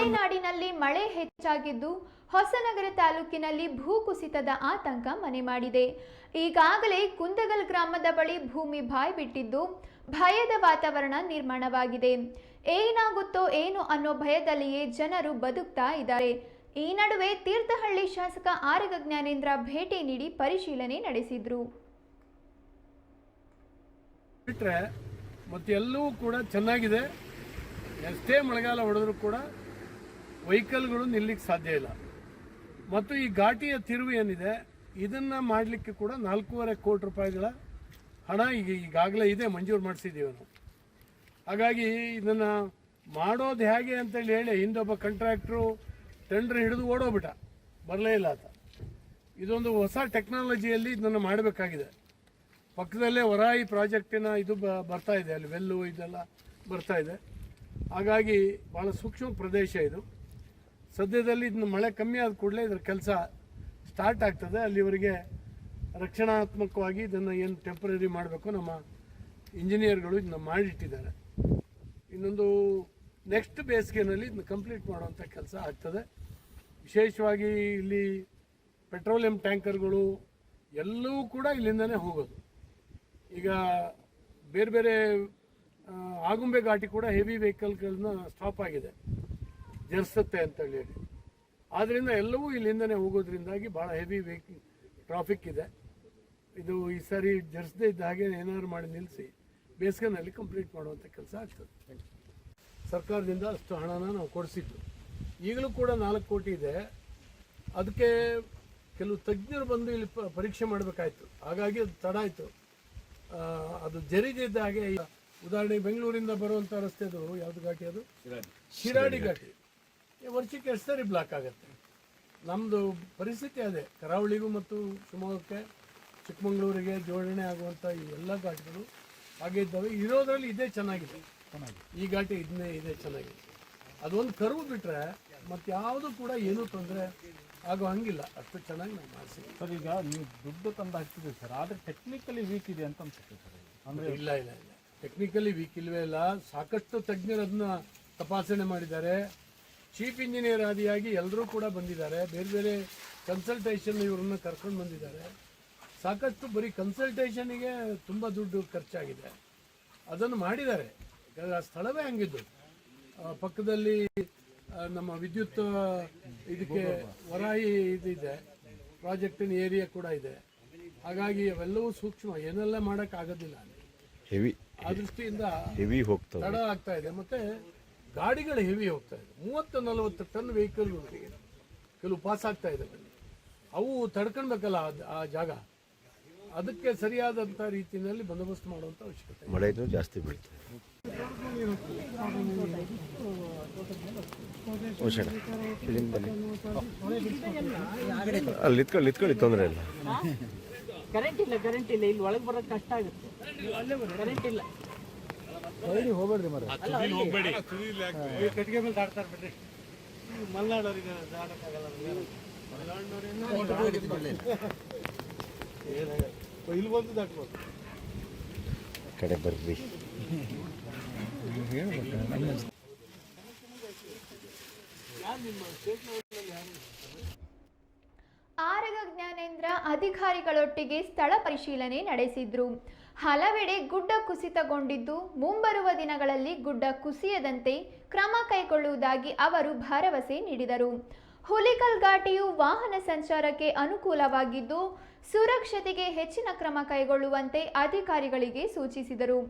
ಮಲೆನಾಡಿನಲ್ಲಿ ಮಳೆ ಹೆಚ್ಚಾಗಿದ್ದು ಹೊಸನಗರ ತಾಲೂಕಿನಲ್ಲಿ ಭೂಕುಸಿತದ ಆತಂಕ ಮನೆ ಮಾಡಿದೆ. ಈಗಾಗಲೇ ಕುಂದಗಲ್ ಗ್ರಾಮದ ಬಳಿ ಭೂಮಿ ಬಾಯಿ ಬಿಟ್ಟಿದ್ದು ಭಯದ ವಾತಾವರಣ ನಿರ್ಮಾಣವಾಗಿದೆ. ಏನಾಗುತ್ತೋ ಏನು ಅನ್ನೋ ಭಯದಲ್ಲಿಯೇ ಜನರು ಬದುಕ್ತಾ ಇದ್ದಾರೆ. ಈ ನಡುವೆ ತೀರ್ಥಹಳ್ಳಿ ಶಾಸಕ ಆರಗ ಜ್ಞಾನೇಂದ್ರ ಭೇಟಿ ನೀಡಿ ಪರಿಶೀಲನೆ ನಡೆಸಿದ್ರು. ಮತ್ತೆ ಎಲ್ಲವೂ ಕೂಡ ಚೆನ್ನಾಗಿದೆ. ಎಷ್ಟೇ ಮಳೆಗಾಲ ಹೊಡೆದರೂ ಕೂಡ ವೆಹಿಕಲ್ಗಳು ನಿಲ್ಲಕ್ಕೆ ಸಾಧ್ಯ ಇಲ್ಲ. ಮತ್ತು ಈ ಘಾಟಿಯ ತಿರುವು ಏನಿದೆ ಇದನ್ನು ಮಾಡಲಿಕ್ಕೆ ಕೂಡ 4.5 ಕೋಟಿ ರೂಪಾಯಿಗಳ ಹಣ ಈಗಾಗಲೇ ಇದೆ, ಮಂಜೂರು ಮಾಡಿಸಿದ್ದೀವಿ ನಾವು. ಹಾಗಾಗಿ ಇದನ್ನು ಮಾಡೋದು ಹೇಗೆ ಅಂತೇಳಿ ಹೇಳಿ ಹಿಂದೊಬ್ಬ ಕಾಂಟ್ರಾಕ್ಟ್ರು ಟೆಂಡರ್ ಹಿಡಿದು ಓಡೋಗ್ಬಿಟ್ಟ, ಬರಲೇ ಇಲ್ಲ ಆತ. ಇದೊಂದು ಹೊಸ ಟೆಕ್ನಾಲಜಿಯಲ್ಲಿ ಇದನ್ನು ಮಾಡಬೇಕಾಗಿದೆ. ಪಕ್ಕದಲ್ಲೇ ವರಾಯಿ ಪ್ರಾಜೆಕ್ಟಿನ ಇದು ಬರ್ತಾ ಇದೆ, ಅಲ್ಲಿ ವೆಲ್ಲು ಇದೆಲ್ಲ ಬರ್ತಾ ಇದೆ. ಹಾಗಾಗಿ ಭಾಳ ಸೂಕ್ಷ್ಮ ಪ್ರದೇಶ ಇದು. ಸದ್ಯದಲ್ಲಿ ಇದನ್ನ ಮಳೆ ಕಮ್ಮಿ ಆದ ಕೂಡಲೇ ಇದರ ಕೆಲಸ ಸ್ಟಾರ್ಟ್ ಆಗ್ತದೆ. ಅಲ್ಲಿವರೆಗೆ ರಕ್ಷಣಾತ್ಮಕವಾಗಿ ಇದನ್ನು ಏನು ಟೆಂಪ್ರರಿ ಮಾಡಬೇಕು ನಮ್ಮ ಇಂಜಿನಿಯರ್ಗಳು ಇದನ್ನ ಮಾಡಿಟ್ಟಿದ್ದಾರೆ. ಇನ್ನೊಂದು ನೆಕ್ಸ್ಟ್ ಬೇಸಿಗೆನಲ್ಲಿ ಇದನ್ನ ಕಂಪ್ಲೀಟ್ ಮಾಡುವಂಥ ಕೆಲಸ ಆಗ್ತದೆ. ವಿಶೇಷವಾಗಿ ಇಲ್ಲಿ ಪೆಟ್ರೋಲಿಯಂ ಟ್ಯಾಂಕರ್ಗಳು ಎಲ್ಲವೂ ಕೂಡ ಇಲ್ಲಿಂದನೇ ಹೋಗೋದು. ಈಗ ಬೇರೆ ಬೇರೆ ಆಗುಂಬೆ ಘಾಟಿ ಕೂಡ ಹೆವಿ ವೆಹಿಕಲ್ಗಳನ್ನ ಸ್ಟಾಪ್ ಆಗಿದೆ, ಜರ್ಸತ್ತೆ ಅಂತೇಳಿ. ಆದ್ದರಿಂದ ಎಲ್ಲವೂ ಇಲ್ಲಿಂದನೇ ಹೋಗೋದ್ರಿಂದಾಗಿ ಭಾಳ ಹೆವಿ ಟ್ರಾಫಿಕ್ ಇದೆ. ಇದು ಈ ಸಾರಿ ಜರ್ಸದೇ ಇದ್ದ ಹಾಗೆ ಏನಾದ್ರು ಮಾಡಿ ನಿಲ್ಲಿಸಿ ಬೇಸಿಗೆನಲ್ಲಿ ಕಂಪ್ಲೀಟ್ ಮಾಡುವಂಥ ಕೆಲಸ ಆಗ್ತದೆ. ಸರ್ಕಾರದಿಂದ ಅಷ್ಟು ಹಣನ ನಾವು ಕೊಡಿಸಿದ್ದು. ಈಗಲೂ ಕೂಡ 4 ಕೋಟಿ ಇದೆ. ಅದಕ್ಕೆ ಕೆಲವು ತಜ್ಞರು ಬಂದು ಇಲ್ಲಿ ಪರೀಕ್ಷೆ ಮಾಡಬೇಕಾಯ್ತು, ಹಾಗಾಗಿ ಅದು ತಡ ಆಯಿತು. ಅದು ಜರಿದಿದ್ದ ಹಾಗೆ ಉದಾಹರಣೆಗೆ ಬೆಂಗಳೂರಿಂದ ಬರುವಂಥ ರಸ್ತೆದು ಯಾವುದು ಘಾಟಿ, ಅದು ಶಿರಾಡಿ ಘಾಟಿ. ವರ್ಷಕ್ಕೆ ಎಷ್ಟು ಸರಿ ಬ್ಲಾಕ್ ಆಗುತ್ತೆ. ನಮ್ಮದು ಪರಿಸ್ಥಿತಿ ಅದೇ. ಕರಾವಳಿಗೂ ಮತ್ತು ಶಿವಮೊಗ್ಗಕ್ಕೆ, ಚಿಕ್ಕಮಗಳೂರಿಗೆ ಜೋಡಣೆ ಆಗುವಂಥ ಈ ಎಲ್ಲ ಘಾಟಿಗಳು ಹಾಗೆ ಇದ್ದಾವೆ. ಇರೋದ್ರಲ್ಲಿ ಇದೇ ಚೆನ್ನಾಗಿದೆ, ಈ ಘಾಟಿ ಇದೇ ಚೆನ್ನಾಗಿದೆ. ಅದೊಂದು ಕರ್ವ್ ಬಿಟ್ಟರೆ ಮತ್ತು ಯಾವುದು ಕೂಡ ಏನೂ ತೊಂದರೆ ಆಗೋ ಹಂಗಿಲ್ಲ, ಅಷ್ಟು ಚೆನ್ನಾಗಿ ನಾವು ಮಾಡಿಸಿದ್ವಿ. ಸರ್, ಈಗ ನೀವು ದುಡ್ಡು ತಂದು ಹಾಕ್ತಿದ್ದೀವಿ ಸರ್, ಆದರೆ ಟೆಕ್ನಿಕಲಿ ವೀಕ್ ಇದೆ ಅಂತ ಅನ್ಸುತ್ತೆ ಸರ್. ಅಂದರೆ ಇಲ್ಲ ಟೆಕ್ನಿಕಲಿ ವೀಕ್ ಇಲ್ಲವೇ ಇಲ್ಲ. ಸಾಕಷ್ಟು ತಜ್ಞರು ಅದನ್ನ ತಪಾಸಣೆ ಮಾಡಿದ್ದಾರೆ. ಚೀಫ್ ಇಂಜಿನಿಯರ್ ಆದಿಯಾಗಿ ಎಲ್ಲರೂ ಕೂಡ ಬಂದಿದ್ದಾರೆ. ಬೇರೆ ಬೇರೆ ಕನ್ಸಲ್ಟೇಷನ್ ಇವ್ರನ್ನ ಕರ್ಕೊಂಡು ಬಂದಿದ್ದಾರೆ. ಸಾಕಷ್ಟು ಬರೀ ಕನ್ಸಲ್ಟೇಷನಿಗೆ ತುಂಬ ದುಡ್ಡು ಖರ್ಚಾಗಿದೆ. ಅದನ್ನು ಮಾಡಿದ್ದಾರೆ. ಯಾಕಂದರೆ ಆ ಸ್ಥಳವೇ ಹಂಗಿದ್ದು. ಪಕ್ಕದಲ್ಲಿ ನಮ್ಮ ವಿದ್ಯುತ್ ಇದಕ್ಕೆ ವರಾಯಿ ಇದಿದೆ, ಪ್ರಾಜೆಕ್ಟಿನ ಏರಿಯಾ ಕೂಡ ಇದೆ. ಹಾಗಾಗಿ ಅವೆಲ್ಲವೂ ಸೂಕ್ಷ್ಮ, ಏನೆಲ್ಲ ಮಾಡೋಕ್ಕಾಗೋದಿಲ್ಲ. ಹೆವಿ ಆ ದೃಷ್ಟಿಯಿಂದ ಹೆವಿ ಹೋಗ್ತದೆ, ತಡ ಆಗ್ತಾ ಇದೆ. ಮತ್ತು ಗಾಡಿಗಳು ಹೆವಿ ಹೋಗ್ತಾ ಇದೆ. 30-40 ಟನ್ ವೆಹಿಕಲ್ಗಳು ಕೆಲವು ಪಾಸ್ ಆಗ್ತಾ ಇದ್ದಾವೆ. ಅವು ತಡ್ಕೊಳ್ಬೇಕಲ್ಲ ಆ ಜಾಗ. ಅದಕ್ಕೆ ಸರಿಯಾದಂಥ ರೀತಿಯಲ್ಲಿ ಬಂದೋಬಸ್ತ್ ಮಾಡುವಂಥ ಅವಶ್ಯಕತೆ. ಮಳೆ ಜಾಸ್ತಿ ಬೀಳ್ತದೆ. ಅಲ್ಲಿ ನಿತ್ಕೊಳ್ಳಿ, ತೊಂದರೆ ಇಲ್ಲ. ಕರೆಂಟ್ ಇಲ್ಲ ಇಲ್ಲಿ ಒಳಗೆ ಬರೋದು ಕಷ್ಟ ಆಗುತ್ತೆ. ಕರೆಂಟ್ ಇಲ್ಲ, ಹೋಗ್ಬೇಡ್ರಿ ಮರ ಕಟ್ಟಿಗೆ ಮೇಲೆ ದಾಡ್ತಾರೆ ಬಿಡ್ರಿ. ಮಲೆನಾಡೋರಿಗೆ ದಾಡಕ್ಕಾಗಲ್ಲ. ಇಲ್ಲಿ ಬಂದು ದಾಟ್ಬೋದು. ಕಡೆ ಬರ್ರಿ. ಆರಗ ಜ್ಞಾನೇಂದ್ರ ಅಧಿಕಾರಿಗಳೊಟ್ಟಿಗೆ ಸ್ಥಳ ಪರಿಶೀಲನೆ ನಡೆಸಿದ್ರು. ಹಲವೆಡೆ ಗುಡ್ಡ ಕುಸಿತಗೊಂಡಿದ್ದು ಮುಂಬರುವ ದಿನಗಳಲ್ಲಿ ಗುಡ್ಡ ಕುಸಿಯದಂತೆ ಕ್ರಮ ಕೈಗೊಳ್ಳುವುದಾಗಿ ಅವರು ಭರವಸೆ ನೀಡಿದರು. ಹುಲಿಕಲ್ ಘಾಟಿಯು ವಾಹನ ಸಂಚಾರಕ್ಕೆ ಅನುಕೂಲವಾಗಿದ್ದು ಸುರಕ್ಷತೆಗೆ ಹೆಚ್ಚಿನ ಕ್ರಮ ಕೈಗೊಳ್ಳುವಂತೆ ಅಧಿಕಾರಿಗಳಿಗೆ ಸೂಚಿಸಿದರು.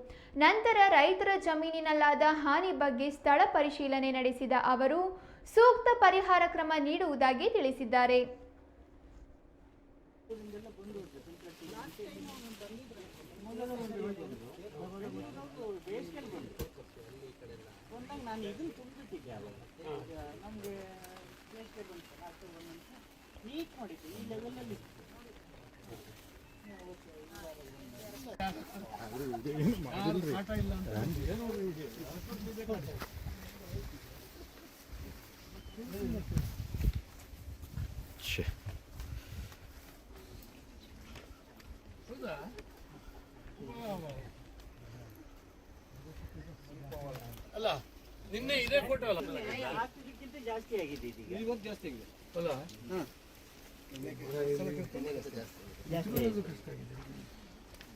ನಂತರ ರೈತರ ಜಮೀನಿನಲ್ಲಾದ ಹಾನಿ ಬಗ್ಗೆ ಸ್ಥಳ ಪರಿಶೀಲನೆ ನಡೆಸಿದ ಅವರು ಸೂಕ್ತ ಪರಿಹಾರ ಕ್ರಮ ನೀಡುವುದಾಗಿ ತಿಳಿಸಿದ್ದಾರೆ. ನಾನು ಇದನ್ನು ತುಂಬಿಟ್ಟಿದ್ದೆ. ನಮಗೆ ನೀಟ್ ಮಾಡಿದ್ದು ಈ ಲೆವೆಲಲ್ಲಿ. ಅಲ್ಲ ನಿನ್ನೆ ಇದೇ ಫೋಟೋ ಅಲ್ಲ, ಜಾಸ್ತಿ ಆಗಿದೆ ಇದೀಗ ಅಲ್ಲ ಜಾಸ್ತಿ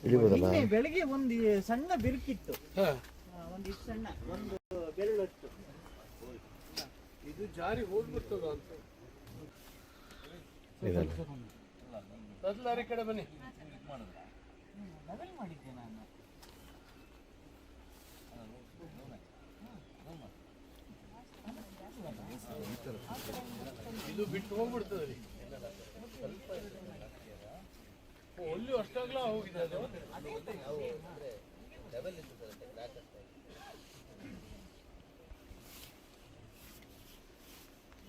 ಇಳಿಬೋದಲ್ಲ ನಿನ್ನೆ ಬೆಳಗ್ಗೆ ಒಂದು ಸಣ್ಣ ಬಿರುಕಿತ್ತು ಹಾ. ಒಂದು ಸಣ್ಣ ಒಂದು ಬೆರಳಷ್ಟು ಇದು ಜಾರಿ ಹೋಗ್ಬಿಡ್ತದ ಅಂತ ಇದಲ್ಲ ತದ್ಲಾರಿ ಕಡೆ ಬನ್ನಿ. ಮೊಬೈಲ್ ಮಾಡಿದ್ದೆ ನಾನು ಇದು ಬಿಟ್ಟು ಹೋಗ್ಬಿಡ್ತದೆ ರೀ. ಅಲ್ಲಿ ಅಷ್ಟಾಗ್ಲ ಹೋಗಿದೆ ಅದು.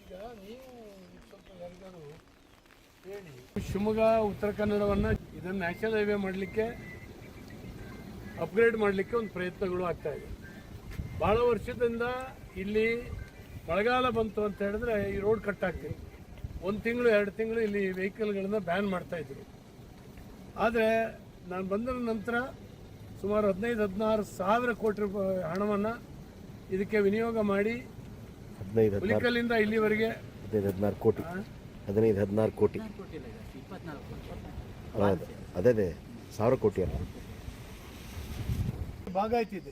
ಈಗ ನೀವು ಸ್ವಲ್ಪ ಯಾರಿಗಾರು ಹೇಳಿ ಶಿವಮೊಗ್ಗ ಉತ್ತರ ಕನ್ನಡವನ್ನ ಇದನ್ನ ನ್ಯಾಷನಲ್ ಹೈವೇ ಮಾಡಲಿಕ್ಕೆ ಅಪ್ಗ್ರೇಡ್ ಮಾಡಲಿಕ್ಕೆ ಒಂದು ಪ್ರಯತ್ನಗಳು ಆಗ್ತಾ ಇದೆ. ಭಾಳ ವರ್ಷದಿಂದ ಇಲ್ಲಿ ಮಳೆಗಾಲ ಬಂತು ಅಂತ ಹೇಳಿದ್ರೆ ಈ ರೋಡ್ ಕಟ್ ಆಗ್ತಿದೆ. 1 ತಿಂಗಳು 2 ತಿಂಗಳು ಇಲ್ಲಿ ವೆಹಿಕಲ್ಗಳನ್ನ ಬ್ಯಾನ್ ಮಾಡ್ತಾ ಇದ್ರು. ಆದರೆ ನಾನು ಬಂದ ನಂತರ ಸುಮಾರು 15-16 ಸಾವಿರ ಕೋಟಿ ರೂಪಾಯಿ ಹಣವನ್ನು ಇದಕ್ಕೆ ವಿನಿಯೋಗ ಮಾಡಿ 15-16 ಹುಲಿಕಲ್ಲಿಂದ ಇಲ್ಲಿವರೆಗೆ 15-16 ಕೋಟಿ 15-16 ಕೋಟಿ 24 ಅದೇ 1000 ಕೋಟಿ ಅಲ್ಲ ಭಾಗ ಆಯ್ತಿದೆ.